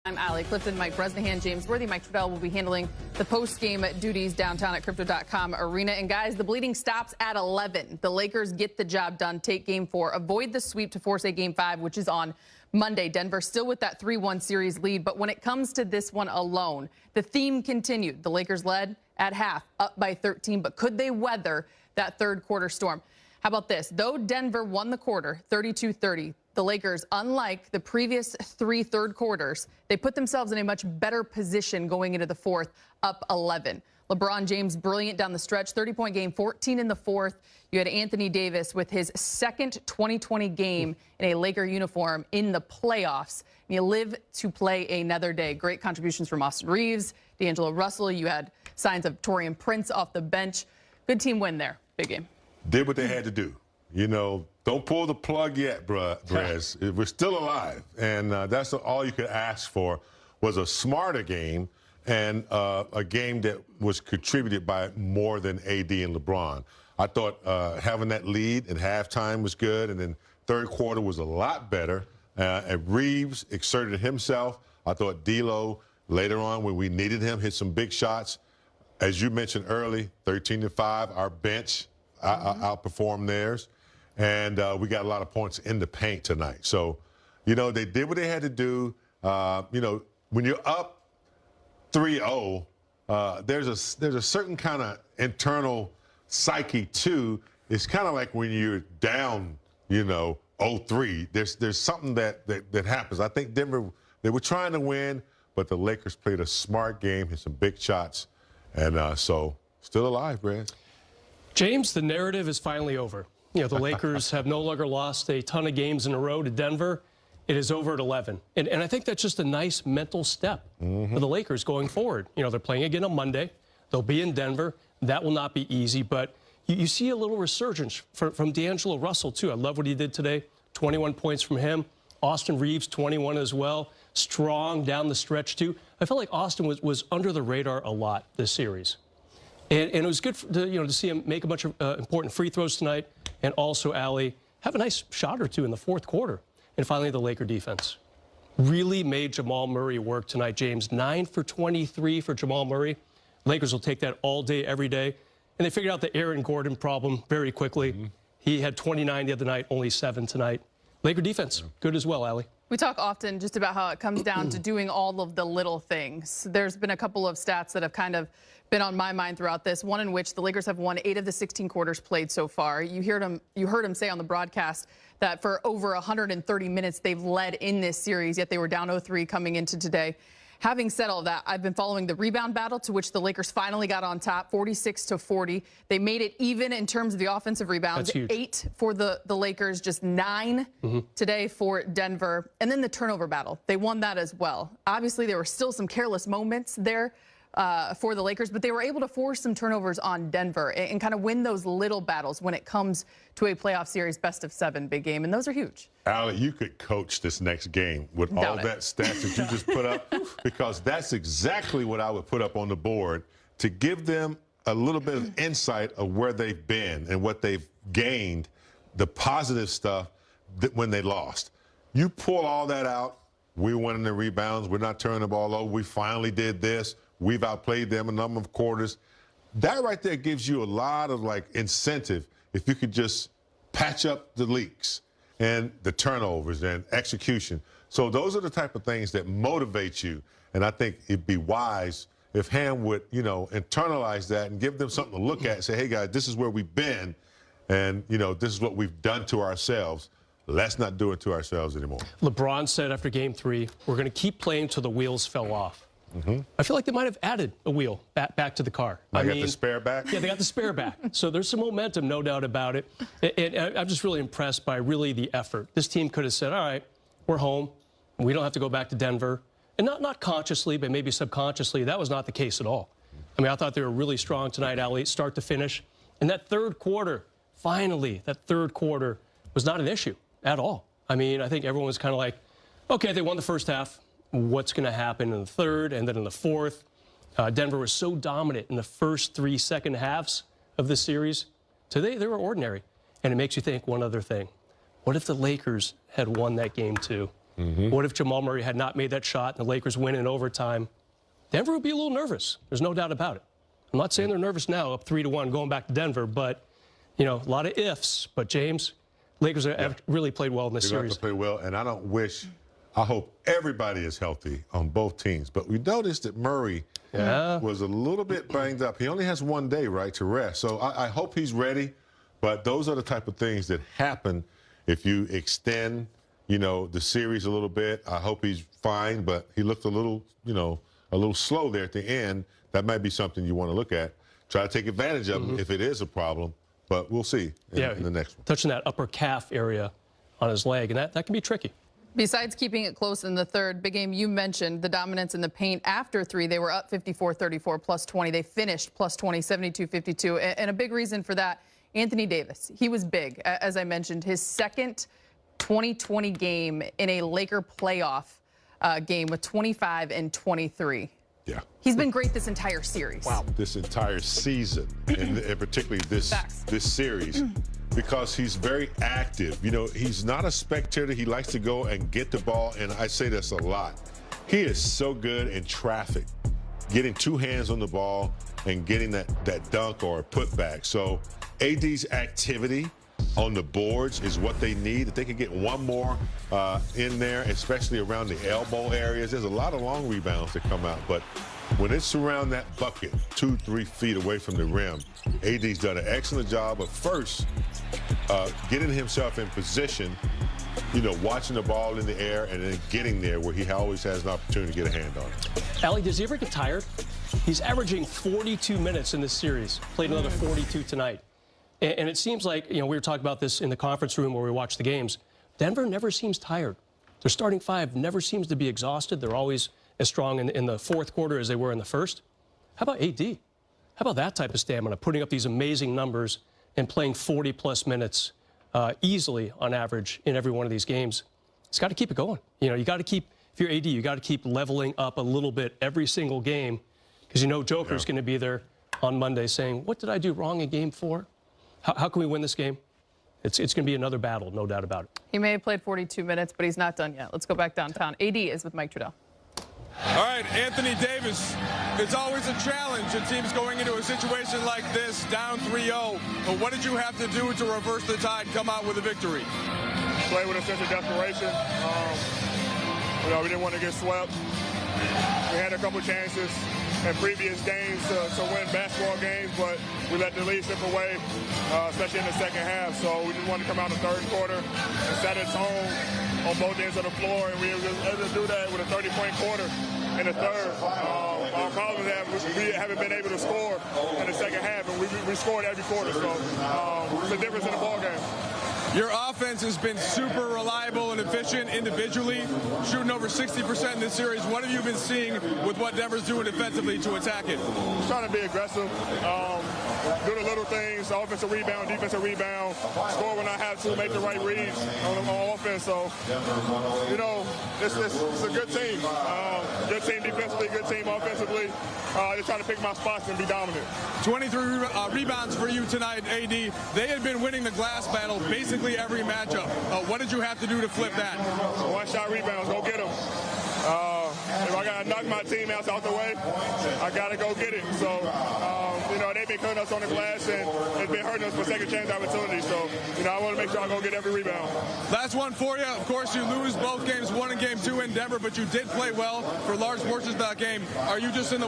I'm Allie Clifton, Mike Bresnahan, James Worthy. Mike Trudell will be handling the post-game duties downtown at Crypto.com Arena. And guys, the bleeding stops at 11. The Lakers get the job done, take Game 4, avoid the sweep to force a Game 5, which is on Monday. Denver still with that 3-1 series lead. But when it comes to this one alone, the theme continued. The Lakers led at half, up by 13. But could they weather that third quarter storm? How about this? Though Denver won the quarter 32-30, the Lakers, unlike the previous 3 third quarters, they put themselves in a much better position going into the fourth, up 11. LeBron James brilliant down the stretch, 30-point game, 14 in the fourth. You had Anthony Davis with his second 2020 game in a Laker uniform in the playoffs. And you live to play another day. Great contributions from Austin Reeves, D'Angelo Russell. You had signs of Taurean Prince off the bench. Good team win there. Big game. Did what they had to do. You know, don't pull the plug yet, Brez. We're still alive. And that's all you could ask for was a smarter game and a game that was contributed by more than AD and LeBron. I thought having that lead at halftime was good, and then third quarter was a lot better. And Reeves exerted himself. I thought D'Lo later on when we needed him hit some big shots. As you mentioned early, 13-5, our bench outperformed theirs. And we got a lot of points in the paint tonight. So, you know, they did what they had to do. You know, when you're up 3-0, there's a certain kind of internal psyche, too. It's kind of like when you're down, you know, 0-3. There's something that happens. I think Denver, they were trying to win, but the Lakers played a smart game, hit some big shots. And so, still alive, Brad. James, the narrative is finally over. You know, the Lakers have no longer lost a ton of games in a row to Denver. It is over at 11. And I think that's just a nice mental step for the Lakers going forward. You know, they're playing again on Monday. They'll be in Denver. That will not be easy. But you see a little resurgence from D'Angelo Russell, too. I love what he did today. 21 points from him. Austin Reeves, 21 as well. Strong down the stretch, too. I felt like Austin was under the radar a lot this series. And it was good to see him make a bunch of important free throws tonight, and also, Allie, have a nice shot or two in the fourth quarter. And finally, the Laker defense really made Jamal Murray work tonight, James. 9 for 23 for Jamal Murray. Lakers will take that all day, every day. And they figured out the Aaron Gordon problem very quickly. He had 29 the other night, only 7 tonight. Laker defense, good as well, Allie. We talk often just about how it comes down to doing all of the little things. There's been a couple of stats that have kind of been on my mind throughout this, one in which the Lakers have won 8 of the 16 quarters played so far. You heard him say on the broadcast that for over 130 minutes they've led in this series, yet they were down 0-3 coming into today. Having said all that, I've been following the rebound battle to which the Lakers finally got on top, 46-40. They made it even in terms of the offensive rebounds. 8 for the Lakers, just 9 today for Denver. And then the turnover battle. They won that as well. Obviously, there were still some careless moments there for the Lakers, but they were able to force some turnovers on Denver and kind of win those little battles when it comes to a playoff series best of 7 big game, and those are huge. Allie, you could coach this next game with all that stats that you just put up, because that's exactly what I would put up on the board to give them a little bit of insight of where they've been and what they've gained, the positive stuff when they lost. You pull all that out, we're winning the rebounds, we're not turning the ball over, we finally did this. We've outplayed them a number of quarters. That right there gives you a lot of, like, incentive if you could just patch up the leaks and the turnovers and execution. So those are the type of things that motivate you. And I think it'd be wise if Ham would, you know, internalize that and give them something to look at and say, hey, guys, this is where we've been. And, you know, this is what we've done to ourselves. Let's not do it to ourselves anymore. LeBron said after Game 3, we're going to keep playing till the wheels fell off. I feel like they might have added a wheel back to the car. I mean, got the spare back? Yeah, they got the spare back. So there's some momentum, no doubt about it. And I'm just really impressed by really the effort. This team could have said, all right, we're home. We don't have to go back to Denver. And not consciously, but maybe subconsciously, that was not the case at all. I mean, I thought they were really strong tonight, Allie, start to finish. And that third quarter, finally, that third quarter was not an issue at all. I mean, I think everyone was kind of like, okay, they won the first half. What's going to happen in the third and then in the fourth? Denver was so dominant in the first 3 second halves of this series. Today, they were ordinary. And it makes you think one other thing. What if the Lakers had won that game too? What if Jamal Murray had not made that shot and the Lakers win in overtime? Denver would be a little nervous. There's no doubt about it. I'm not saying they're nervous now, up 3-1, going back to Denver, but, you know, a lot of ifs. But, James, Lakers have really played well in this They're series. going to play well, and I hope everybody is healthy on both teams. But we noticed that Murray was a little bit banged up. He only has 1 day, right, to rest. So I hope he's ready. But those are the type of things that happen if you extend, you know, the series a little bit. I hope he's fine, but he looked a little, you know, a little slow there at the end. That might be something you want to look at. Try to take advantage of him if it is a problem. But we'll see in the next one. Touching that upper calf area on his leg, and that can be tricky. Besides keeping it close in the third, big game, you mentioned the dominance in the paint after 3. They were up 54-34, plus 20. They finished plus 20, 72-52. And a big reason for that, Anthony Davis. He was big, as I mentioned. His second 2020 game in a Laker playoff game with 25 and 23. Yeah. He's been great this entire series. Wow. This entire season, and particularly this series, because he's very active. You know, he's not a spectator. He likes to go and get the ball, and I say this a lot. He is so good in traffic, getting 2 hands on the ball and getting that dunk or a putback. So AD's activity on the boards is what they need. If they could get one more in there, especially around the elbow areas, there's a lot of long rebounds that come out. But when it's around that bucket, 2-3 feet away from the rim, AD's done an excellent job of first getting himself in position, you know, watching the ball in the air and then getting there where he always has an opportunity to get a hand on it. Allie, does he ever get tired? He's averaging 42 minutes in this series, played another 42 tonight. And it seems like, you know, we were talking about this in the conference room where we watch the games. Denver never seems tired. Their starting 5 never seems to be exhausted. They're always as strong in the fourth quarter as they were in the first. How about AD? How about that type of stamina, putting up these amazing numbers and playing 40-plus minutes easily on average in every one of these games? It's got to keep it going. You know, you got to keep, if you're AD, you got to keep leveling up a little bit every single game, because you know Joker's going to be there on Monday saying, what did I do wrong in game 4? How can we win this game? It's going to be another battle, no doubt about it. He may have played 42 minutes, but he's not done yet. Let's go back downtown. AD is with Mike Trudell. All right, Anthony Davis. It's always a challenge. A team's going into a situation like this, down 3-0. But what did you have to do to reverse the tide, come out with a victory? Play with a sense of desperation. You know, we didn't want to get swept. We had a couple chances in previous games to win basketball games, but we let the lead slip away, especially in the second half. So we just wanted to come out in the third quarter and set a tone on both ends of the floor, and we were able to do that with a 30-point quarter in the third. Our problem is we haven't been able to score in the second half, and we scored every quarter. So it's a difference in the ball game. Your offense has been super reliable and efficient individually, shooting over 60% in this series. What have you been seeing with what Denver's doing defensively to attack it? Just trying to be aggressive, do the little things, offensive rebound, defensive rebound, score when I have to, make the right reads on offense. So, you know, it's a good team. Good team defensively, good team offensively. Just trying to pick my spots and be dominant. 23 rebounds for you tonight, AD. They had been winning the glass battle basically every matchup. What did you have to do to flip that? One-shot rebounds, go get them. If I got to knock my teammates out the way, I got to go get it. So, you know, they've been cutting us on the glass, and it's been hurting us for second chance opportunities. So, you know, I want to make sure I go get every rebound. Last one for you. Of course, you lose both games, 1 and game 2 in Denver, but you did play well for large portions of that game. Are you just in the